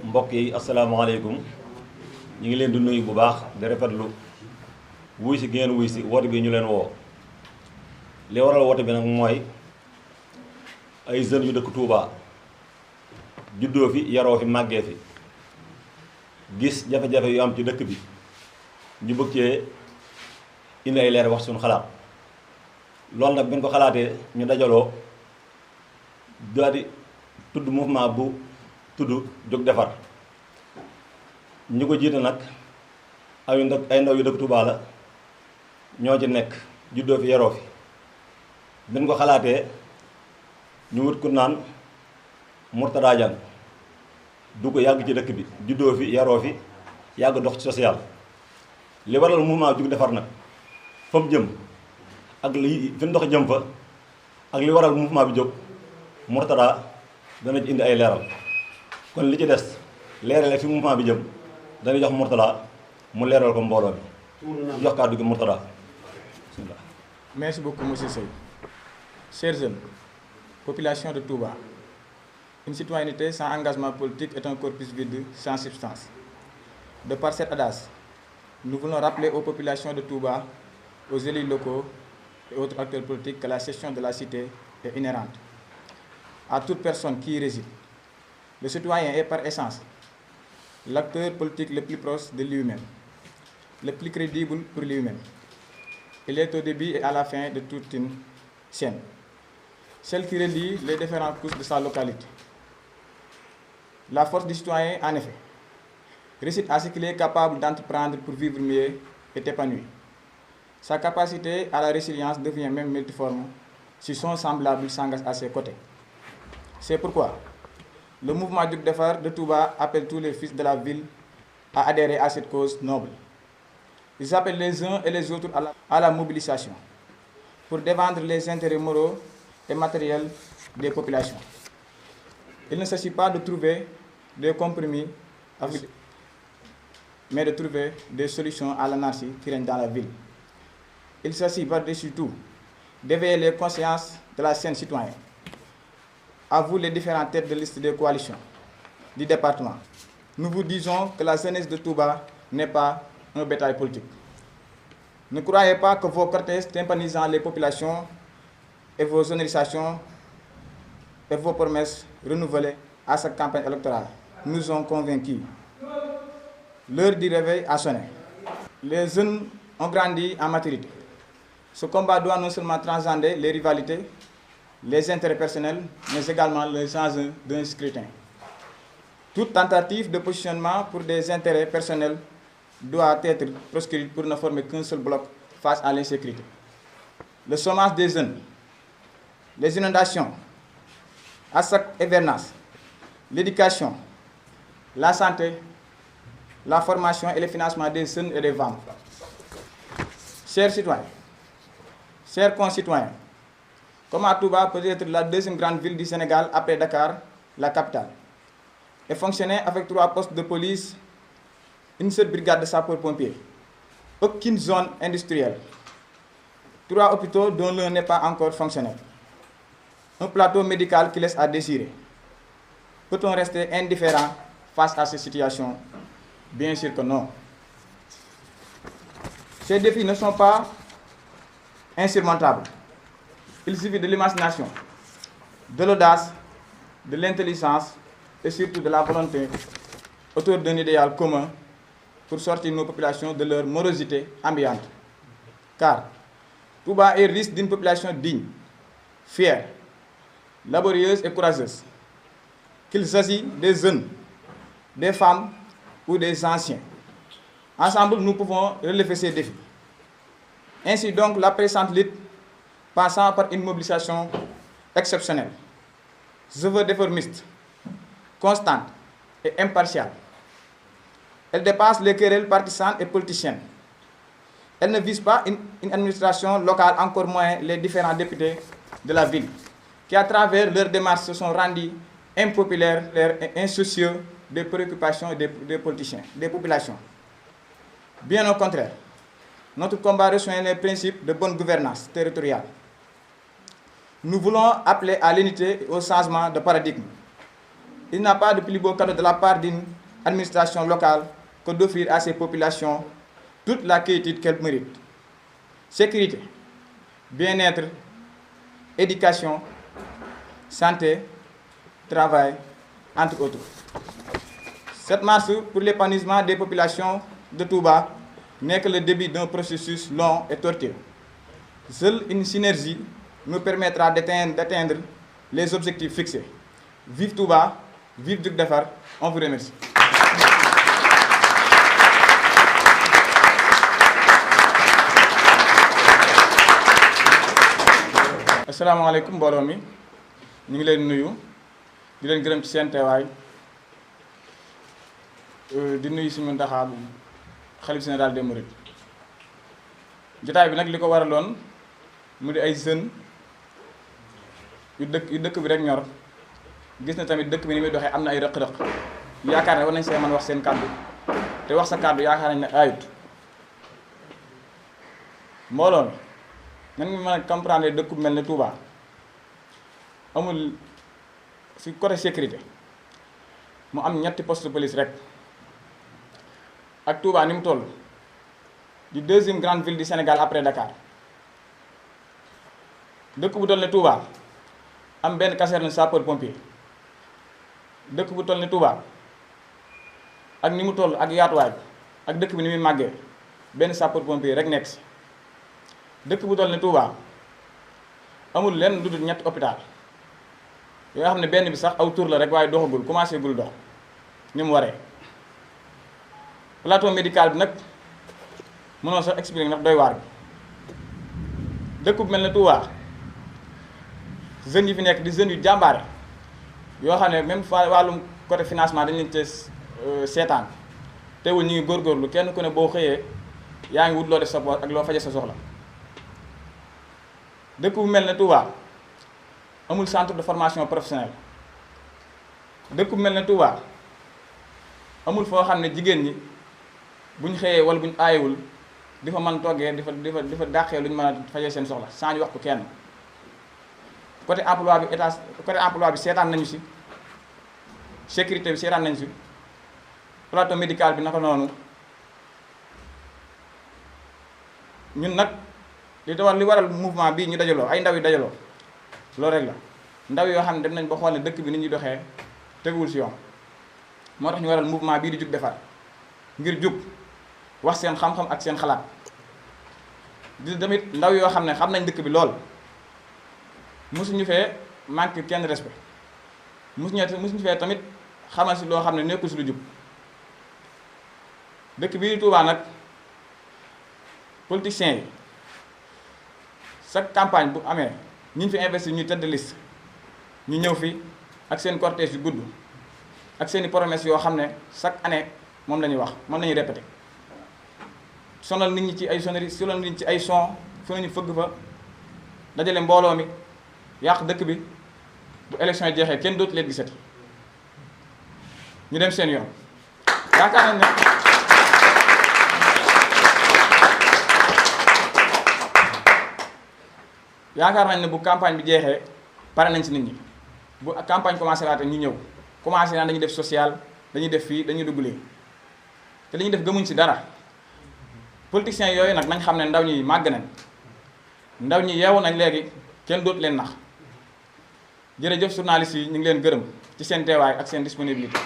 mbokk yi asalaamaaleykum ñu ngi leen di nuyu bu baax di rafetlu wuy si ngeen wuy si woote bi ñu leen woo li waral woote bi nag mooy ay jeunes yu dëkk Touba juddoo fi yaroo fi màggee fi gis jafe-jafe yu am ci dëkk bi ñu bëgg cee indi ay leer wax suñu xalaat loolu nag bi ñu ko xalaatee ñu dajaloo daal di tudd mouvement bu tudd jóg defar ñu ko jiite nag ay ndaw yu dëkk Touba la ñoo ci nekk juddoo fi yaroo fi bi ñu ko xalaatee ñu wut ku naan Mourtada Diagne du ko yàgg ci dëkk bi juddoo fi yaroo fi yàgg dox ci social li waral mouvement jóg defar nag fa mu jëm ak li fi ndox jëm fa ak li waral mouvement bi jóg Mourtada dana ci indi ay leeral kon li ci des leerale fi mouvement bi jëm dana jox Mourtada mu leeral ko mbooloo bi jox kàddu gi Mourtada. Merci beaucoup monsieur Seye. Chers jeunes, population de Touba, une citoyenneté sans engagement politique est un corpus vide sans substance. De par cet adage, nous voulons rappeler aux populations de Touba, aux élus locaux et autres acteurs politiques que la gestion de la cité est inhérente à toute personne qui y réside. Le citoyen est par essence l'acteur politique le plus proche de lui-même, le plus crédible pour lui-même. Il est au début et à la fin de toute une chaîne, celle qui relie les différentes couches de sa localité. La force du citoyen, en effet, réside à ce qu'il est capable d'entreprendre pour vivre mieux et épanoui. Sa capacité à la résilience devient même multiforme si son semblable s'engage à ses côtés. C'est pourquoi le mouvement Jóg Defar de Touba appelle tous les fils de la ville à adhérer à cette cause noble. Ils appellent les uns et les autres à la mobilisation pour défendre les intérêts moraux et matériels des populations. Il ne s'agit pas de trouver des compromis, mais de trouver des solutions à l'anarchie qui règne dans la ville. Il s'agit par-dessus tout d'éveiller les consciences de la scène citoyenne. À vous les différentes têtes de liste des coalitions du département, nous vous disons que la jeunesse de Touba n'est pas un bétail politique. Ne croyez pas que vos cortèges tympanisant les populations et vos honorisations et vos promesses renouvelées à cette campagne électorale nous ont convaincus. L'heure du réveil a sonné. Les jeunes ont grandi en maturité. Ce combat doit non seulement transcender les rivalités, les intérêts personnels, mais également les enjeux d'un scrutin. Toute tentative de positionnement pour des intérêts personnels doit être proscrite pour ne former qu'un seul bloc face à l'insécurité. Le chômage des jeunes, les inondations, à chaque hivernage, l'éducation, la santé, la formation et le financement des jeunes et des femmes. Chers citoyens, chers concitoyens, comment Touba peut être la deuxième grande ville du Sénégal après Dakar, la capitale, et fonctionner avec 3 postes de police, une seule brigade de sapeurs-pompiers, aucune zone industrielle, 3 hôpitaux dont l'un n'est pas encore fonctionnel, un plateau médical qui laisse à désirer? Peut-on rester indifférent face à ces situations? Bien sûr que non. Ces défis ne sont pas insurmontables. Il suffit de l'imagination, de l'audace, de l'intelligence et surtout de la volonté autour d'un idéal commun pour sortir nos populations de leur morosité ambiante. Car Touba est riche d'une population digne, fière, laborieuse et courageuse. Qu'il s'agisse des jeunes, des femmes ou des anciens. Ensemble, nous pouvons relever ces défis. Ainsi donc, la présente lutte passant par une mobilisation exceptionnelle, je veux déformiste, constante et impartiale. Elle dépasse les querelles partisanes et politiciennes. Elle ne vise pas une administration locale, encore moins les différents députés de la ville, qui à travers leurs démarches se sont rendus impopulaires et insoucieux des préoccupations des politiciens, des populations. Bien au contraire, notre combat rejoint les principes de bonne gouvernance territoriale. Nous voulons appeler à l'unité et au changement de paradigme. Il n'a pas de plus beau cadeau de la part d'une administration locale que d'offrir à ses populations toute la quiétude qu'elles méritent. Sécurité, bien-être, éducation, santé, travail, entre autres. Cette marche pour l'épanouissement des populations de Touba n'est que le début d'un processus long et tortueux. Seule une synergie nous permettra d'atteindre les objectifs fixés. Vive Touba, vive Diouf Defar, on vous remercie. asalaamaaleykum mbooloo mi ñu ngi leen nuyu di leen gërëm ci seen teewaay di nuyu suñu Muntaxa xalif général des mourides jotaay bi nag li ko waraloon mu di ay jeunes yu dëkk bi rek ñor gis na tamit dëkk bi ni muy doxee am na ay rëq-rëq yaakaar ne war nañ see mën wax seen kàddu te wax sa kàddu yaakaar nañ ne ayut mbooloo mi nan nga mën a comprendre dëkk bu mel ne Touba amul ci côté sécurité mu am ñetti poste de police rek ak Touba ni mu toll di deuxième grande ville du Sénégal après Dakar dëkk bu toll ne Touba am benn caserne sapeur pompier dëkk bu toll ne Touba ak ni mu toll ak yaatuwaay ak dëkk bi ni muy màggee benn sapeur pompier rek nekk si dëkk bu toll ne Touba amul lenn lu dul ñetti hôpital yoo xam ne benn bi sax aw tur la rek waaye doxagul commencé gul dox ni mu waree plateau médical bi nag mënoo sax expliquer ndax doy waar bi dëkk bu mel ne Touba jeunes yi fi nekk di jeunes yu jàmbaare yoo xam ne même fa wàllum côté financement dañu leen cee seetaan teewul ñu ngi góorgóorlu kenn ku ne boo xëyee yaa ngi wut loo def sa poos ak loo faje sa soxla dëkk bu mel ne Touba amul centre de formation professionnelle dëkk bu mel ne Touba amul foo xam ne jigéen ñi bu ñu xëyee wala bu ñu aayewul di fa mën toggee di fa dàqee lu ñu mën a fajee seen soxla sans ñu wax ko kenn côté emploi bi état côté emploi bi seetaan nañu si sécurité bi seetaan nañu si plateau médical bi naka noonu ñun nag li waral mouvement bii ñu dajaloo ay ndaw yu dajaloo loolu rek la ndaw yoo xam ne dem nañ ba xool ne dëkk bi ni ñuy doxee teguwul si yoon moo tax ñu waral mouvement bii di Diouf Defar ngir jug wax seen xam-xam ak seen xalaat di tamit ndaw yoo xam ne xam nañ dëkk bi lool mosuñu fee manque kenn respect mosuñu fee tamit xamal si loo xam ne nekkul si lu jub dëkk bii di Touba nag politiciens yi chaque campagne bu amee ñi fi investir ñu tête de liste ñu ñëw fi ak seen cortège yu gudd ak seeni promesses yoo xam ne chaque année moom la ñuy wax moom la ñuy répété sonal nit ñi ci ay sonneries sonal nit ñi ci ay son fu nañu fëgg fa dajale mbooloo mi yàq dëkk bi bu élection yi jeexee kenn dootu leen gisati ñu dem seen yoon yaakaar nañ ne bu campagne bi jeexee pare nañ ci nit ñi bu campagne commencé waate ñu ñëw commencé naan dañuy def social dañuy def fii dañuy dugg lii te li ñuy def gëmuñ ci dara politiciens yooyu nag nañ xam ne ndaw ñi màgg nañ ndaw ñi yeewu nañ léegi kenn dootu leen nax jërëjëf journalistes yi ñu ngi leen gërëm ci seen teewaay ak seen disponibilité.